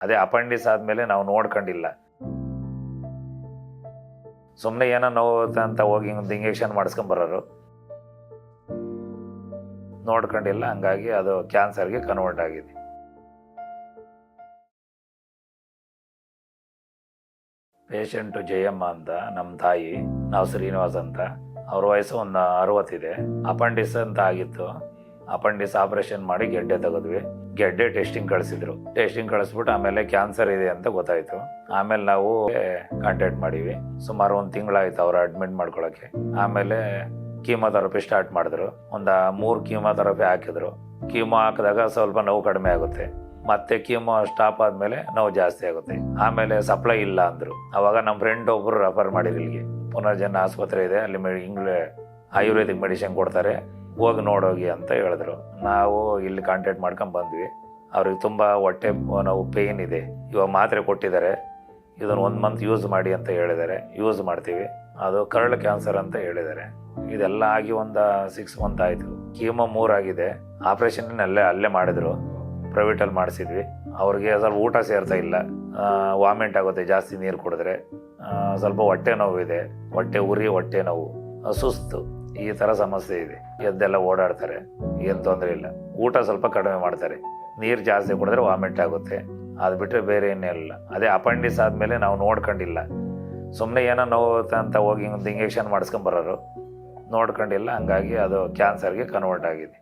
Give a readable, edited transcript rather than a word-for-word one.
ಅದೇ ಅಪೆಂಡಿಸ್ ಆದಮೇಲೆ ನಾವು ನೋಡ್ಕೊಂಡಿಲ್ಲ. ಸುಮ್ಮನೆ ಏನೋ ನೋವು ಅಂತ ಹೋಗಿ ಒಂದು ಇಂಜೆಕ್ಷನ್ ಮಾಡಿಸ್ಕೊಂಬರೋರು, ನೋಡ್ಕೊಂಡಿಲ್ಲ. ಹಂಗಾಗಿ ಅದು ಕ್ಯಾನ್ಸರ್ಗೆ ಕನ್ವರ್ಟ್ ಆಗಿದೆ. ಪೇಷಂಟು ಜಯಮ್ಮ ಅಂತ ನಮ್ಮ ತಾಯಿ, ನಾವು ಶ್ರೀನಿವಾಸ್ ಅಂತ. ಅವ್ರ ವಯಸ್ಸು ಒಂದು 60 ಇದೆ. ಅಪೆಂಡಿಸ್ ಅಂತ ಆಗಿತ್ತು. ಅಪೆಂಡಿಸ್ ಆಪರೇಷನ್ ಮಾಡಿ ಗೆಡ್ಡೆ ತೆಗೆದ್ವಿ. ಗೆಡ್ಡೆ ಟೆಸ್ಟಿಂಗ್ ಕಳಿಸ್ಬಿಟ್ಟು ಆಮೇಲೆ ಕ್ಯಾನ್ಸರ್ ಇದೆ ಅಂತ ಗೊತ್ತಾಯ್ತು. ಆಮೇಲೆ ನಾವು ಕಾಂಟ್ಯಾಕ್ಟ್ ಮಾಡೀವಿ. ಸುಮಾರು 1 ತಿಂಗಳಾಯ್ತು ಅವ್ರು ಅಡ್ಮಿಟ್ ಮಾಡ್ಕೊಳಕ್ಕೆ. ಆಮೇಲೆ ಕೀಮೋಥೆರಪಿ ಸ್ಟಾರ್ಟ್ ಮಾಡಿದ್ರು. ಒಂದು 3 ಕೀಮೋಥೆರಪಿ ಹಾಕಿದ್ರು. ಕೀಮೋ ಹಾಕಿದಾಗ ಸ್ವಲ್ಪ ನೋವು ಕಡಿಮೆ ಆಗುತ್ತೆ, ಮತ್ತೆ ಕೀಮೋ ಸ್ಟಾಪ್ ಆದಮೇಲೆ ನೋವು ಜಾಸ್ತಿ ಆಗುತ್ತೆ. ಆಮೇಲೆ ಸಪ್ಲೈ ಇಲ್ಲ ಅಂದರು. ಅವಾಗ ನಮ್ಮ ಫ್ರೆಂಡ್ ಒಬ್ಬರು ರೆಫರ್ ಮಾಡಿದ್ರು ಇಲ್ಲಿಗೆ. ಪುನರ್ಜನ ಆಸ್ಪತ್ರೆ ಇದೆ, ಅಲ್ಲಿ ಆಯುರ್ವೇದಿಕ್ ಮೆಡಿಸಿನ್ ಕೊಡ್ತಾರೆ, ಹೋಗಿ ನೋಡೋಗಿ ಅಂತ ಹೇಳಿದ್ರು. ನಾವು ಇಲ್ಲಿ ಕಾಂಟ್ಯಾಕ್ಟ್ ಮಾಡ್ಕೊಂಡು ಬಂದ್ವಿ. ಅವ್ರಿಗೆ ತುಂಬ ಹೊಟ್ಟೆ ನೋವು ಪೇಯ್ನ್ ಇದೆ. ಇವಾಗ ಮಾತ್ರೆ ಕೊಟ್ಟಿದ್ದಾರೆ, ಇದನ್ನು 1 ಮಂತ್ ಯೂಸ್ ಮಾಡಿ ಅಂತ ಹೇಳಿದ್ದಾರೆ. ಯೂಸ್ ಮಾಡ್ತೀವಿ. ಅದು ಕರಳು ಕ್ಯಾನ್ಸರ್ ಅಂತ ಹೇಳಿದ್ದಾರೆ. ಇದೆಲ್ಲ ಆಗಿ ಒಂದು 6 ಮಂತ್ ಆಯಿತು. ಕೀಮೋ 3 ಆಗಿದೆ. ಆಪ್ರೇಷನ್ ಅಲ್ಲೇ ಮಾಡಿದ್ರು, ಪ್ರೈವೇಟಲ್ಲಿ ಮಾಡಿಸಿದ್ವಿ. ಅವ್ರಿಗೆ ಸ್ವಲ್ಪ ಊಟ ಸೇರ್ತಾ ಇಲ್ಲ, ವಾಮಿಂಟ್ ಆಗುತ್ತೆ ಜಾಸ್ತಿ ನೀರು ಕುಡಿದ್ರೆ. ಸ್ವಲ್ಪ ಹೊಟ್ಟೆ ನೋವಿದೆ, ಹೊಟ್ಟೆ ನೋವು, ಸುಸ್ತು, ಈ ಥರ ಸಮಸ್ಯೆ ಇದೆ. ಎದ್ದೆಲ್ಲ ಓಡಾಡ್ತಾರೆ, ಏನು ತೊಂದರೆ ಇಲ್ಲ. ಊಟ ಸ್ವಲ್ಪ ಕಡಿಮೆ ಮಾಡ್ತಾರೆ, ನೀರು ಜಾಸ್ತಿ ಕುಡಿದ್ರೆ ವಾಮಿಂಟ್ ಆಗುತ್ತೆ. ಅದು ಬಿಟ್ಟರೆ ಬೇರೆ ಏನಿಲ್ಲ. ಅದೇ ಅಪೆಂಡಿಸ್ ಆದಮೇಲೆ ನಾವು ನೋಡ್ಕೊಂಡಿಲ್ಲ. ಸುಮ್ಮನೆ ಏನೋ ನೋವು ಅಂತ ಹೋಗಿ ಒಂದು ಇಂಜೆಕ್ಷನ್ ಮಾಡಿಸ್ಕೊಂಬರೋರು, ನೋಡ್ಕೊಂಡಿಲ್ಲ. ಹಂಗಾಗಿ ಅದು ಕ್ಯಾನ್ಸರ್ಗೆ ಕನ್ವರ್ಟ್ ಆಗಿದೆ.